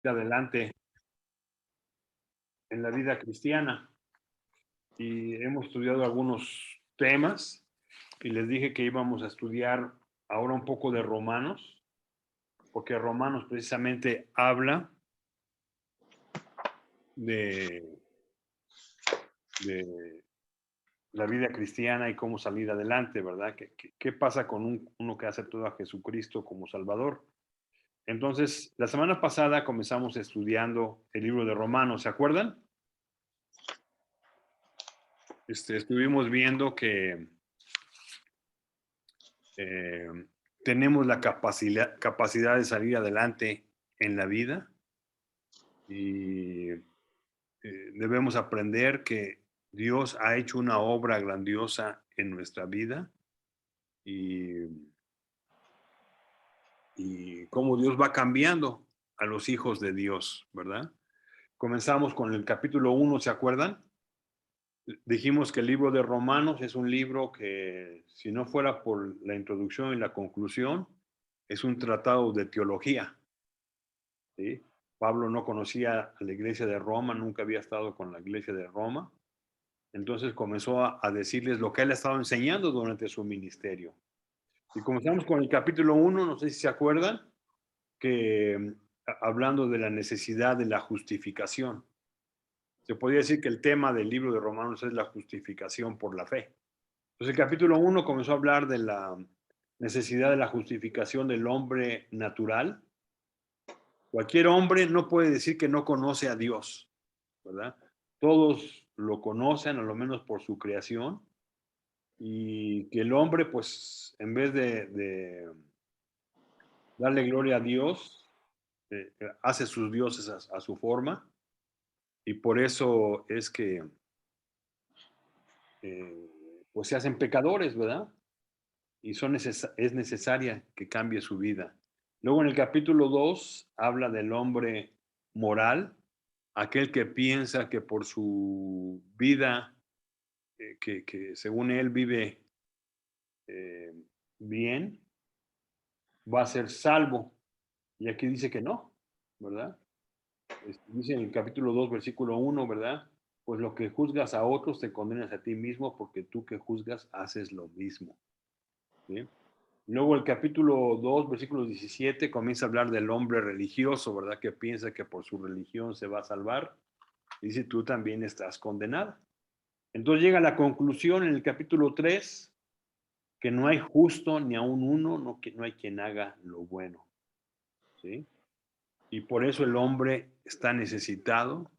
adelante en la vida cristiana y hemos estudiado algunos temas y les dije que íbamos a estudiar ahora un poco de Romanos, porque Romanos precisamente habla de, de la vida cristiana y cómo salir adelante, ¿verdad? ¿Qué pasa con uno que aceptó a Jesucristo como Salvador? Entonces, la semana pasada comenzamos estudiando el libro de Romanos, ¿se acuerdan? Estuvimos viendo que eh, tenemos la capacidad de salir adelante en la vida y debemos aprender que Dios ha hecho una obra grandiosa en nuestra vida y, y cómo Dios va cambiando a los hijos de Dios, ¿verdad? Comenzamos con el capítulo 1, ¿se acuerdan? Dijimos que el libro de Romanos es un libro que, si no fuera por la introducción y la conclusión, es un tratado de teología, ¿sí? Pablo no conocía a la iglesia de Roma, nunca había estado con la iglesia de Roma, entonces comenzó a decirles lo que él ha estado enseñando durante su ministerio. Y comenzamos con el capítulo 1, no sé si se acuerdan, que hablando de la necesidad de la justificación. Se podría decir que el tema del libro de Romanos es la justificación por la fe. Entonces el capítulo 1 comenzó a hablar de la necesidad de la justificación del hombre natural. Cualquier hombre no puede decir que no conoce a Dios, ¿verdad? Todos lo conocen, a lo menos por su creación, y que el hombre, pues, en vez de darle gloria a Dios, hace sus dioses a su forma, y por eso es que, eh, pues, se hacen pecadores, ¿verdad? Y es necesaria que cambie su vida. Luego en el capítulo 2 habla del hombre moral, aquel que piensa que por su vida, que según él vive eh, bien, va a ser salvo. Y aquí dice que no, ¿verdad? Dice en el capítulo 2 versículo 1, ¿verdad? Pues lo que juzgas a otros te condenas a ti mismo porque tú que juzgas haces lo mismo. ¿Sí? Luego el capítulo 2 versículo 17 comienza a hablar del hombre religioso, ¿verdad? Que piensa que por su religión se va a salvar. Dice, tú también estás condenada. Entonces llega a la conclusión en el capítulo 3 que no hay justo ni aun uno, no, que no hay quien haga lo bueno. ¿Sí? Y por eso el hombre está necesitado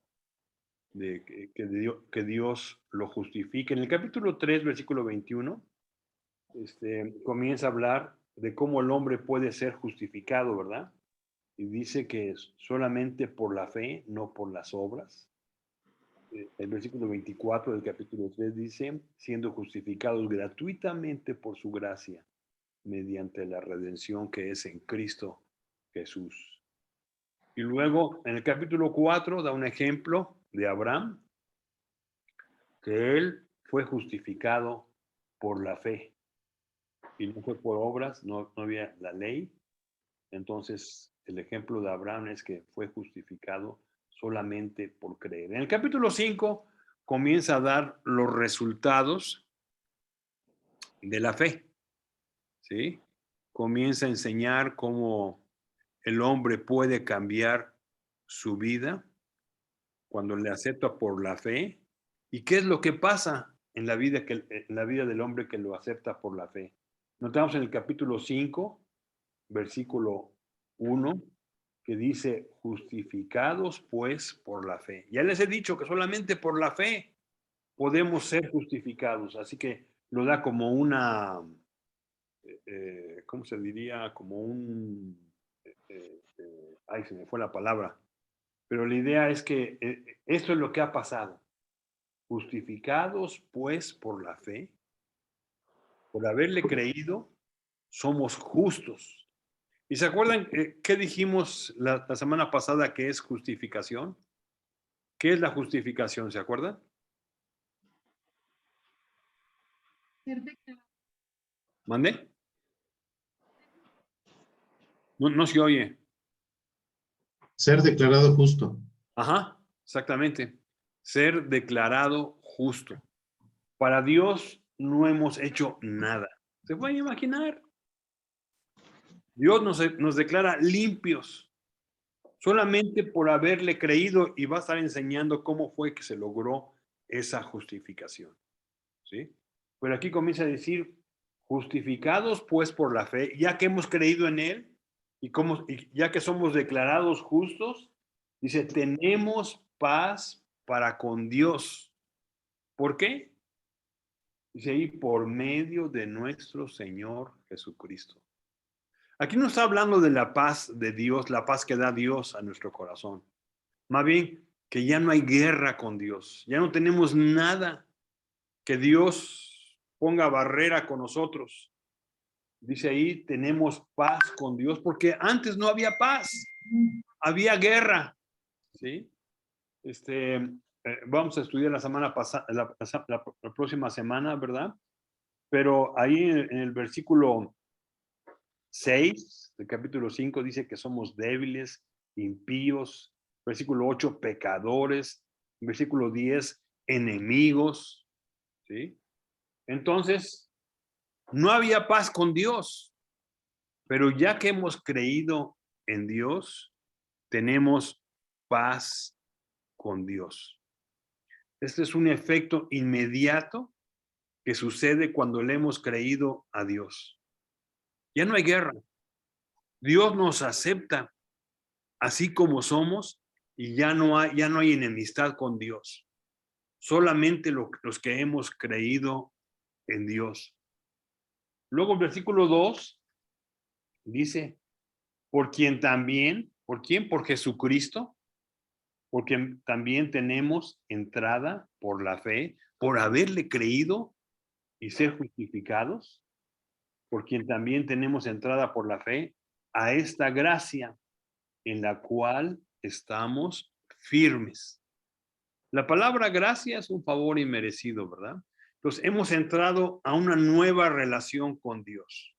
de que Dios lo justifique. En el capítulo 3 versículo 21, comienza a hablar de cómo el hombre puede ser justificado, ¿verdad? Y dice que es solamente por la fe, no por las obras. El versículo 24 del capítulo 3 dice, siendo justificados gratuitamente por su gracia, mediante la redención que es en Cristo Jesús. Y luego en el capítulo 4 da un ejemplo de Abraham, que él fue justificado por la fe y no fue por obras, no había la ley. Entonces, el ejemplo de Abraham es que fue justificado solamente por creer. En el capítulo 5 comienza a dar los resultados de la fe, ¿sí? Comienza a enseñar cómo el hombre puede cambiar su vida cuando le acepta por la fe y qué es lo que pasa en la vida del hombre que lo acepta por la fe. Notamos en el capítulo 5 versículo 1, que dice, justificados pues por la fe. Ya les he dicho que solamente por la fe podemos ser justificados, así que lo da como una, ¿cómo se diría? Como un, ay, se me fue la palabra, pero la idea es que esto es lo que ha pasado. Justificados pues por la fe, por haberle creído, somos justos. ¿Y se acuerdan qué dijimos la semana pasada que es justificación? ¿Qué es la justificación? ¿Se acuerdan? Perfecto. ¿Mande? No, no se oye. Ser declarado justo. Ajá, exactamente. Ser declarado justo. Para Dios no hemos hecho nada. ¿Se pueden imaginar? Dios nos declara limpios solamente por haberle creído y va a estar enseñando cómo fue que se logró esa justificación. ¿Sí? Pero aquí comienza a decir, justificados pues por la fe, ya que hemos creído en Él y ya que somos declarados justos, dice, tenemos paz para con Dios. ¿Por qué? Dice ahí, por medio de nuestro Señor Jesucristo. Aquí no está hablando de la paz de Dios, la paz que da Dios a nuestro corazón. Más bien, que ya no hay guerra con Dios, ya no tenemos nada que Dios ponga barrera con nosotros. Dice ahí, tenemos paz con Dios, porque antes no había paz, había guerra. ¿Sí? Vamos a estudiar la semana pasada, la próxima semana, ¿verdad? Pero ahí en el versículo 6 del capítulo 5 dice que somos débiles, impíos. Versículo 8, pecadores. Versículo 10, enemigos. ¿Sí? Entonces, no había paz con Dios, pero ya que hemos creído en Dios, tenemos paz con Dios. Este es un efecto inmediato que sucede cuando le hemos creído a Dios. Ya no hay guerra. Dios nos acepta así como somos y ya no hay enemistad con Dios. Solamente los que hemos creído en Dios. Luego el versículo 2 dice, ¿por quién? Por Jesucristo, porque también tenemos entrada por la fe, por haberle creído y ser justificados, por quien también tenemos entrada por la fe a esta gracia en la cual estamos firmes. La palabra gracia es un favor inmerecido, ¿verdad? Entonces hemos entrado a una nueva relación con Dios,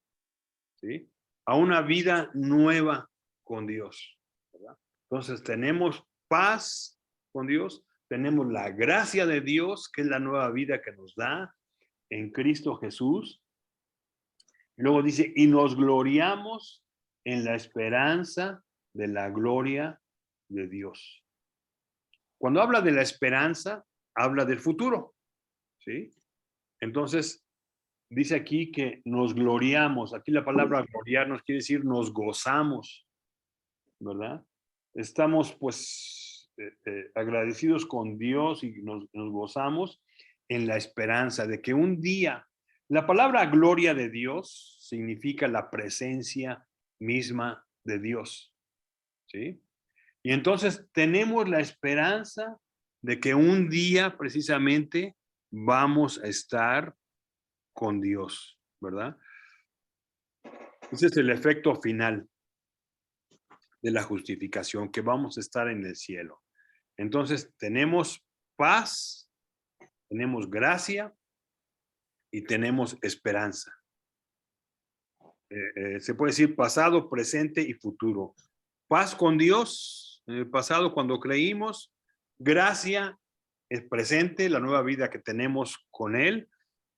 ¿sí? A una vida nueva con Dios, ¿verdad? Entonces tenemos paz con Dios, tenemos la gracia de Dios, que es la nueva vida que nos da en Cristo Jesús. Luego dice, y nos gloriamos en la esperanza de la gloria de Dios. Cuando habla de la esperanza, habla del futuro, ¿sí? Entonces, dice aquí que nos gloriamos. Aquí la palabra gloriarnos quiere decir nos gozamos, ¿verdad? Estamos pues agradecidos con Dios y nos gozamos en la esperanza de que un día, la palabra gloria de Dios significa la presencia misma de Dios, ¿sí? Y entonces tenemos la esperanza de que un día precisamente vamos a estar con Dios, ¿verdad? Ese es el efecto final de la justificación, que vamos a estar en el cielo. Entonces tenemos paz, tenemos gracia y tenemos esperanza. Se puede decir pasado, presente y futuro. Paz con Dios en el pasado cuando creímos, gracia es presente, la nueva vida que tenemos con Él,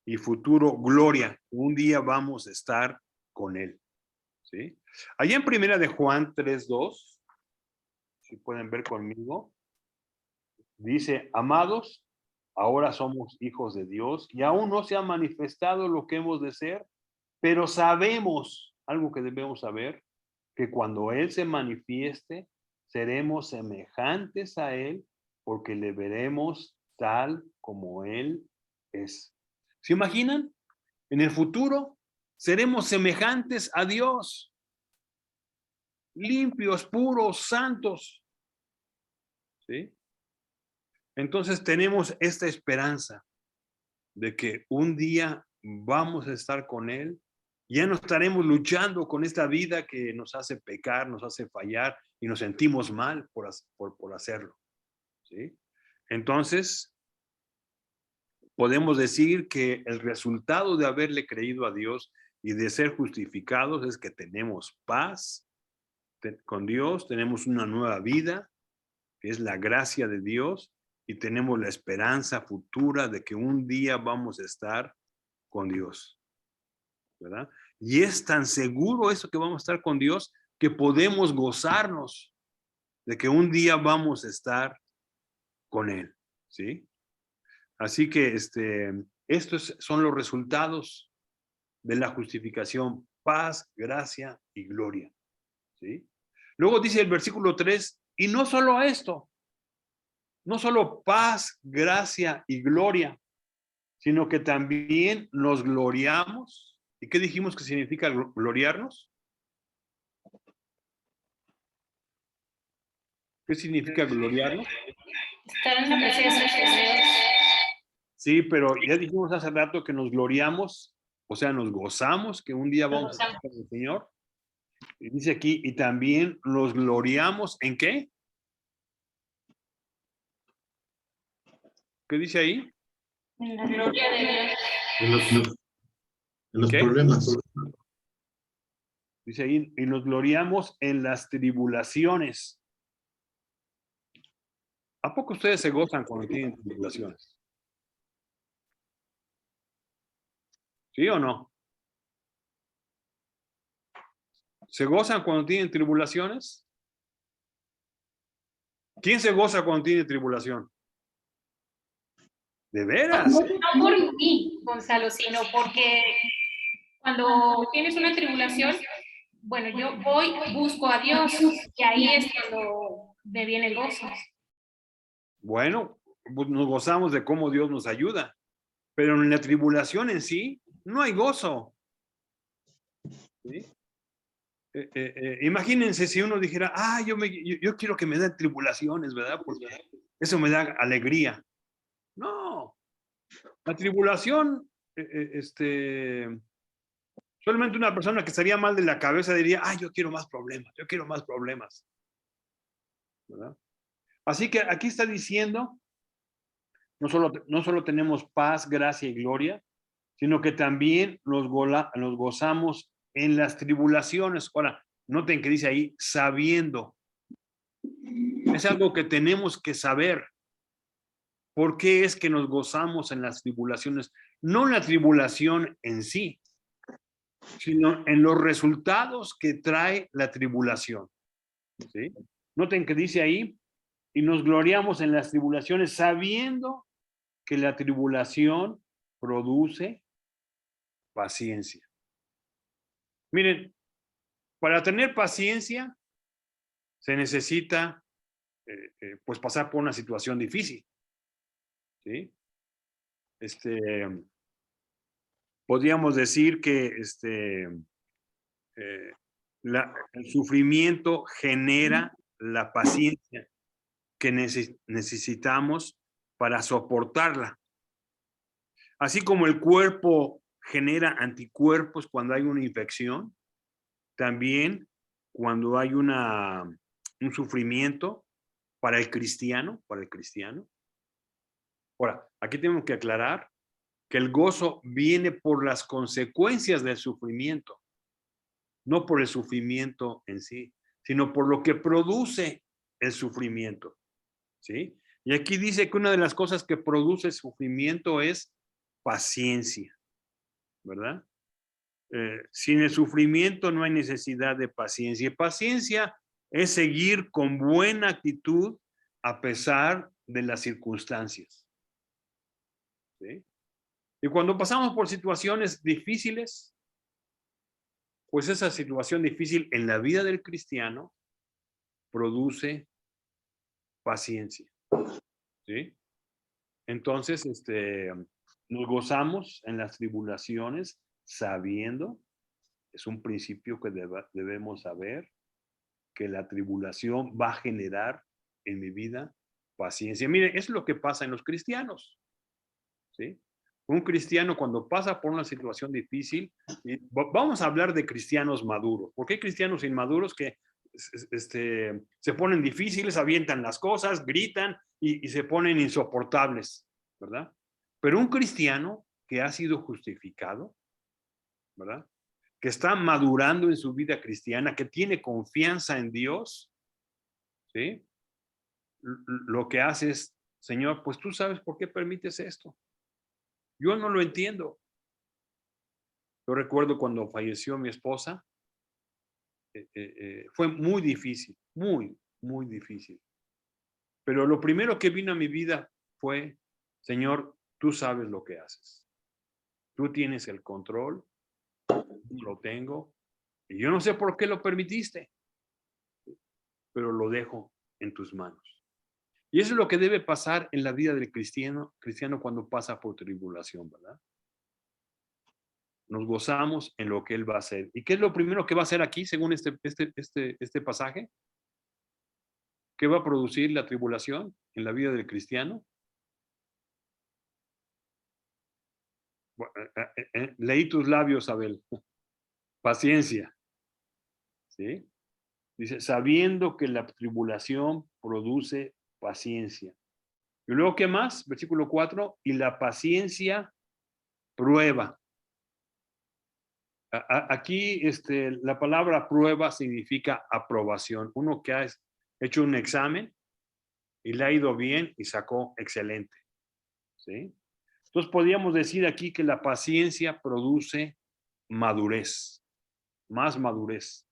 y futuro, gloria. Un día vamos a estar con Él. ¿Sí? Allá en primera de Juan 3:2, si pueden ver conmigo, dice, amados, ahora somos hijos de Dios y aún no se ha manifestado lo que hemos de ser, pero sabemos, algo que debemos saber, que cuando Él se manifieste, seremos semejantes a Él porque le veremos tal como Él es. ¿Se imaginan? En el futuro seremos semejantes a Dios, limpios, puros, santos. ¿Sí? Entonces tenemos esta esperanza de que un día vamos a estar con Él. Ya no estaremos luchando con esta vida que nos hace pecar, nos hace fallar y nos sentimos mal por hacerlo. ¿Sí? Entonces, podemos decir que el resultado de haberle creído a Dios y de ser justificados es que tenemos paz, con Dios, tenemos una nueva vida, que es la gracia de Dios, y tenemos la esperanza futura de que un día vamos a estar con Dios, ¿verdad? Y es tan seguro eso que vamos a estar con Dios que podemos gozarnos de que un día vamos a estar con Él, ¿sí? Así que estos son los resultados de la justificación: paz, gracia y gloria, ¿sí? Luego dice el versículo 3, y no solo esto, no solo paz, gracia y gloria, sino que también nos gloriamos. ¿Y qué dijimos que significa gloriarnos? ¿Qué significa gloriarnos? Estar en la presencia de Dios. Sí, pero ya dijimos hace rato que nos gloriamos, o sea, nos gozamos que un día vamos a estar con el Señor. Y dice aquí, y también nos gloriamos ¿en qué? ¿Qué dice ahí? En la gloria de Dios. En los ¿Qué? problemas. Dice ahí, y nos gloriamos en las tribulaciones. ¿A poco ustedes se gozan cuando tienen tribulaciones? ¿Sí o no? ¿Se gozan cuando tienen tribulaciones? ¿Quién se goza cuando tiene tribulación? ¿De veras? No por mí, Gonzalo, sino porque cuando tienes una tribulación, bueno, yo voy, busco a Dios y ahí es cuando me viene el gozo. Bueno, pues nos gozamos de cómo Dios nos ayuda, pero en la tribulación en sí no hay gozo, ¿sí? Imagínense si uno dijera, yo quiero que me den tribulaciones, ¿verdad? Porque eso me da alegría. No, la tribulación, solamente una persona que estaría mal de la cabeza diría, yo quiero más problemas, ¿verdad? Así que aquí está diciendo, no solo tenemos paz, gracia y gloria, sino que también nos gozamos en las tribulaciones. Ahora, noten que dice ahí, sabiendo. Es algo que tenemos que saber. ¿Por qué es que nos gozamos en las tribulaciones? No en la tribulación en sí, sino en los resultados que trae la tribulación, ¿sí? Noten que dice ahí, y nos gloriamos en las tribulaciones sabiendo que la tribulación produce paciencia. Miren, para tener paciencia se necesita pues pasar por una situación difícil, ¿sí? Podríamos decir que el sufrimiento genera la paciencia que necesitamos para soportarla. Así como el cuerpo genera anticuerpos cuando hay una infección, también cuando hay un sufrimiento para el cristiano. Ahora, aquí tenemos que aclarar que el gozo viene por las consecuencias del sufrimiento, no por el sufrimiento en sí, sino por lo que produce el sufrimiento, ¿sí? Y aquí dice que una de las cosas que produce el sufrimiento es paciencia, ¿verdad? Sin el sufrimiento no hay necesidad de paciencia. Y paciencia es seguir con buena actitud a pesar de las circunstancias, ¿sí? Y cuando pasamos por situaciones difíciles, pues esa situación difícil en la vida del cristiano produce paciencia, ¿sí? Entonces, nos gozamos en las tribulaciones sabiendo, es un principio que debemos saber, que la tribulación va a generar en mi vida paciencia. Miren, es lo que pasa en los cristianos, ¿sí? Un cristiano cuando pasa por una situación difícil, y vamos a hablar de cristianos maduros, porque hay cristianos inmaduros que se ponen difíciles, avientan las cosas, gritan y se ponen insoportables, ¿verdad? Pero un cristiano que ha sido justificado, ¿verdad? que está madurando en su vida cristiana, que tiene confianza en Dios, ¿sí? Lo que hace es, Señor, pues tú sabes por qué permites esto. Yo no lo entiendo. Yo recuerdo cuando falleció mi esposa, fue muy difícil, muy, muy difícil. Pero lo primero que vino a mi vida fue, Señor, tú sabes lo que haces. Tú tienes el control, lo tengo, y yo no sé por qué lo permitiste, pero lo dejo en tus manos. Y eso es lo que debe pasar en la vida del cristiano cuando pasa por tribulación, ¿verdad? Nos gozamos en lo que Él va a hacer. ¿Y qué es lo primero que va a hacer aquí, según este pasaje? ¿Qué va a producir la tribulación en la vida del cristiano? Leí tus labios, Abel. Paciencia. ¿Sí? Dice, sabiendo que la tribulación produce paciencia. Y luego, ¿qué más? Versículo 4, y la paciencia prueba. Aquí la palabra prueba significa aprobación. Uno que ha hecho un examen y le ha ido bien y sacó excelente. ¿Sí? Entonces podríamos decir aquí que la paciencia produce madurez, más madurez.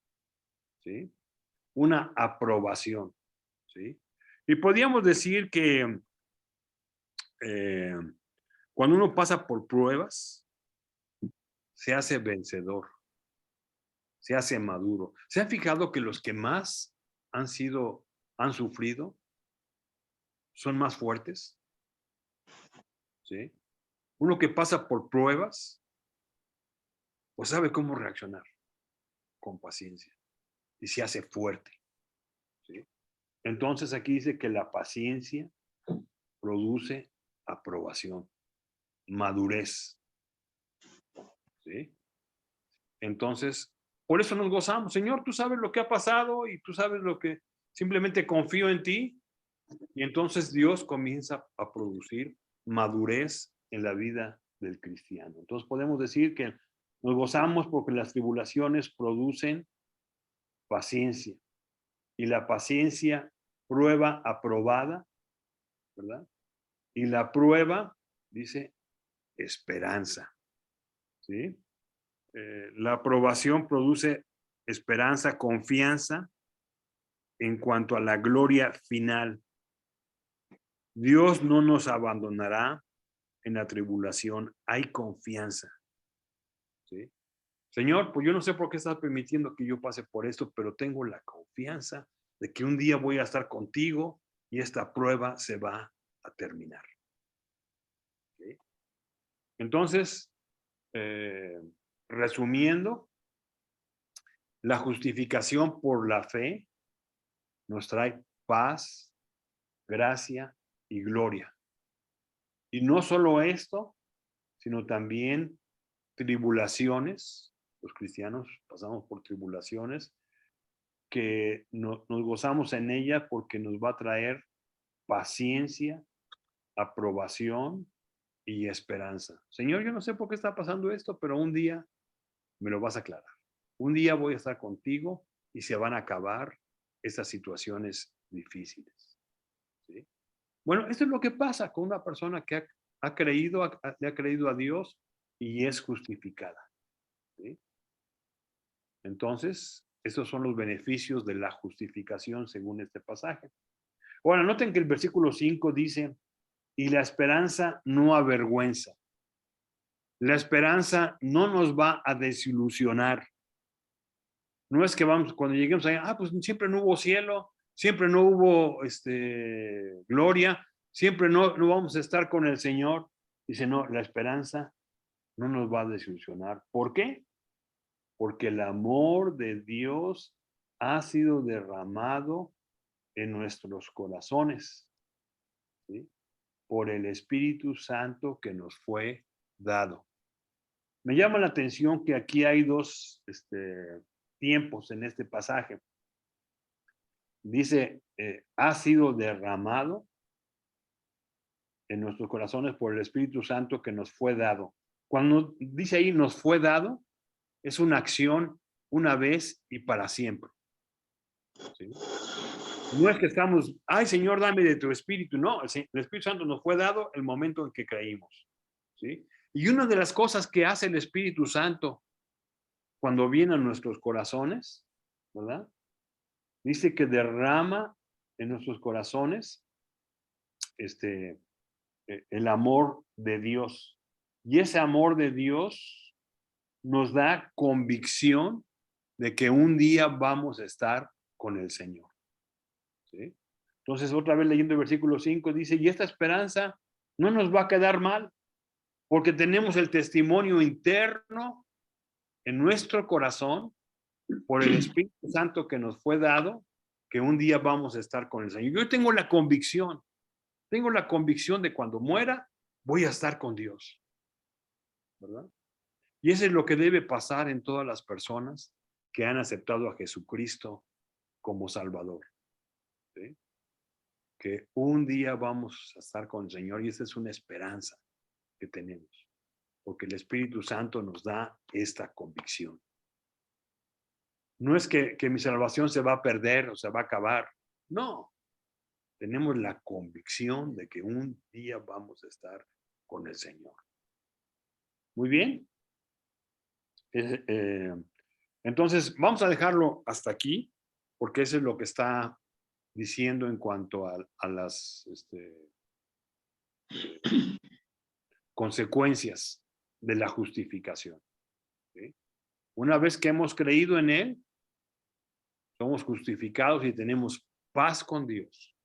¿Sí? Una aprobación. ¿Sí? Y podríamos decir que cuando uno pasa por pruebas, se hace vencedor, se hace maduro. ¿Se han fijado que los que más han sufrido, son más fuertes? ¿Sí? Uno que pasa por pruebas, pues sabe cómo reaccionar con paciencia y se hace fuerte. ¿Sí? Entonces aquí dice que la paciencia produce aprobación, madurez. ¿Sí? Entonces, por eso nos gozamos. Señor, tú sabes lo que ha pasado y tú sabes lo que simplemente confío en ti. Y entonces Dios comienza a producir madurez en la vida del cristiano. Entonces podemos decir que nos gozamos porque las tribulaciones producen paciencia. Y la paciencia, prueba aprobada, ¿verdad? Y la prueba, dice, esperanza. ¿Sí? La aprobación produce esperanza, confianza en cuanto a la gloria final. Dios no nos abandonará en la tribulación. Hay confianza. ¿Sí? Señor, pues yo no sé por qué estás permitiendo que yo pase por esto, pero tengo la confianza de que un día voy a estar contigo y esta prueba se va a terminar. ¿Sí? Entonces, resumiendo, la justificación por la fe nos trae paz, gracia y gloria. Y no solo esto, sino también tribulaciones. Los cristianos pasamos por tribulaciones que nos gozamos en ella porque nos va a traer paciencia, aprobación y esperanza. Señor, yo no sé por qué está pasando esto, pero un día me lo vas a aclarar. Un día voy a estar contigo y se van a acabar estas situaciones difíciles. ¿Sí? Bueno, esto es lo que pasa con una persona que le ha creído a Dios y es justificada. ¿Sí? Entonces, estos son los beneficios de la justificación según este pasaje. Ahora, noten que el versículo 5 dice, y la esperanza no avergüenza. La esperanza no nos va a desilusionar. No es que vamos, cuando lleguemos allá, pues siempre no hubo cielo, siempre no hubo gloria, siempre no vamos a estar con el Señor. Dice, no, la esperanza no nos va a desilusionar. ¿Por qué? Porque el amor de Dios ha sido derramado en nuestros corazones, ¿sí? Por el Espíritu Santo que nos fue dado. Me llama la atención que aquí hay dos tiempos en este pasaje. Dice, ha sido derramado en nuestros corazones por el Espíritu Santo que nos fue dado. Cuando dice ahí nos fue dado, Es una acción una vez y para siempre. ¿Sí? No es que estamos, ay Señor, dame de tu Espíritu. No, el Espíritu Santo nos fue dado el momento en que creímos. ¿Sí? Y una de las cosas que hace el Espíritu Santo cuando viene a nuestros corazones, ¿verdad? Dice que derrama en nuestros corazones el amor de Dios. Y ese amor de Dios nos da convicción de que un día vamos a estar con el Señor. ¿Sí? Entonces, otra vez leyendo el versículo 5, dice, y esta esperanza no nos va a quedar mal, porque tenemos el testimonio interno en nuestro corazón por el Espíritu Santo que nos fue dado, que un día vamos a estar con el Señor. Yo tengo la convicción de cuando muera, voy a estar con Dios, ¿verdad? Y eso es lo que debe pasar en todas las personas que han aceptado a Jesucristo como Salvador. ¿Sí? Que un día vamos a estar con el Señor y esa es una esperanza que tenemos, porque el Espíritu Santo nos da esta convicción. No es que mi salvación se va a perder o se va a acabar, no. Tenemos la convicción de que un día vamos a estar con el Señor. Muy bien. Entonces, vamos a dejarlo hasta aquí, porque eso es lo que está diciendo en cuanto a las consecuencias de la justificación. ¿Sí? Una vez que hemos creído en Él, somos justificados y tenemos paz con Dios.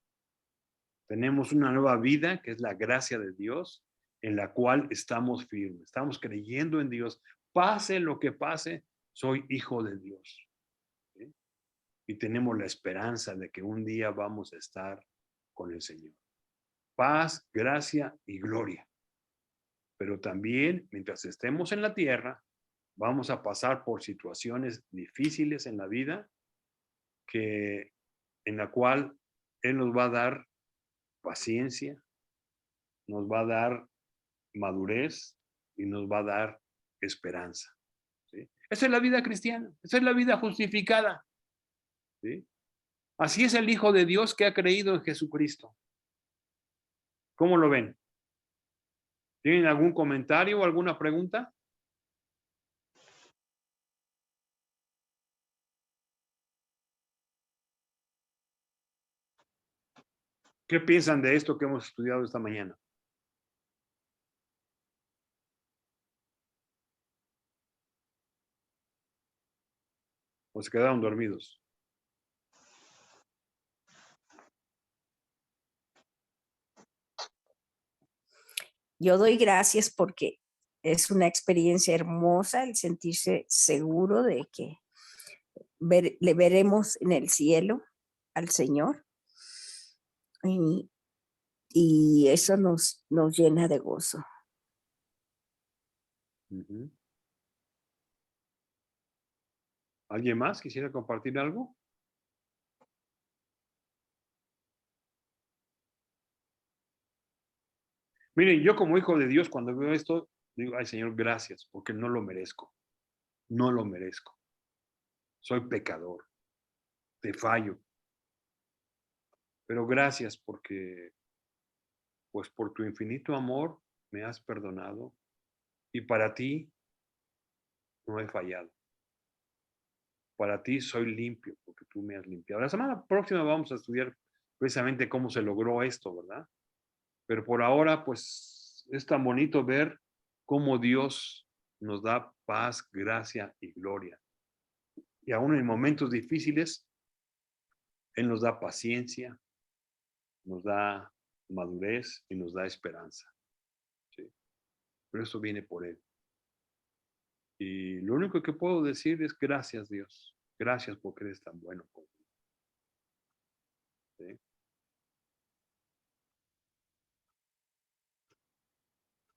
Tenemos una nueva vida, que es la gracia de Dios, en la cual estamos firmes. Estamos creyendo en Dios. Pase lo que pase, soy hijo de Dios. ¿Sí? Y tenemos la esperanza de que un día vamos a estar con el Señor. Paz, gracia y gloria. Pero también, mientras estemos en la tierra, vamos a pasar por situaciones difíciles en la vida en la cual Él nos va a dar paciencia, nos va a dar madurez y nos va a dar esperanza. ¿Sí? Esa es la vida cristiana, esa es la vida justificada. ¿Sí? Así es el Hijo de Dios que ha creído en Jesucristo. ¿Cómo lo ven? ¿Tienen algún comentario o alguna pregunta? ¿Qué piensan de esto que hemos estudiado esta mañana? ¿O se quedaron dormidos? Yo doy gracias porque es una experiencia hermosa el sentirse seguro de que le veremos en el cielo al Señor. Y eso nos llena de gozo. Uh-huh. ¿Alguien más quisiera compartir algo? Miren, yo como hijo de Dios, cuando veo esto, digo, ay Señor, gracias, porque no lo merezco. No lo merezco. Soy pecador. Te fallo. Pero gracias porque, pues por tu infinito amor, me has perdonado y para ti no he fallado. Para ti soy limpio porque tú me has limpiado. La semana próxima vamos a estudiar precisamente cómo se logró esto, ¿verdad? Pero por ahora, pues es tan bonito ver cómo Dios nos da paz, gracia y gloria. Y aún en momentos difíciles, Él nos da paciencia, nos da madurez y nos da esperanza. ¿Sí? Pero eso viene por Él. Y lo único que puedo decir es gracias, Dios. Gracias porque eres tan bueno conmigo. ¿Sí?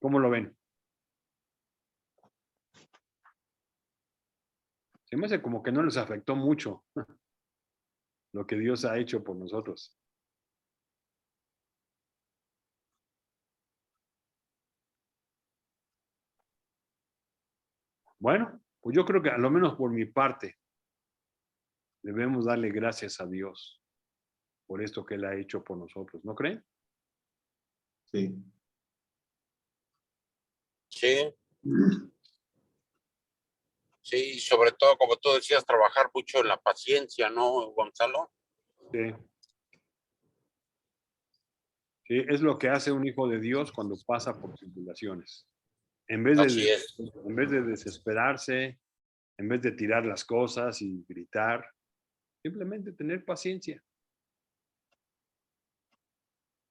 ¿Cómo lo ven? Se me hace como que no les afectó mucho lo que Dios ha hecho por nosotros. Bueno, Pues yo creo que a lo menos por mi parte debemos darle gracias a Dios por esto que Él ha hecho por nosotros, ¿no creen? Sí. Sí, sí, sobre todo, como tú decías, trabajar mucho en la paciencia, ¿no, Gonzalo? Sí. Sí, es lo que hace un hijo de Dios cuando pasa por tribulaciones. Así es. En vez de desesperarse, en vez de tirar las cosas y gritar, simplemente tener paciencia.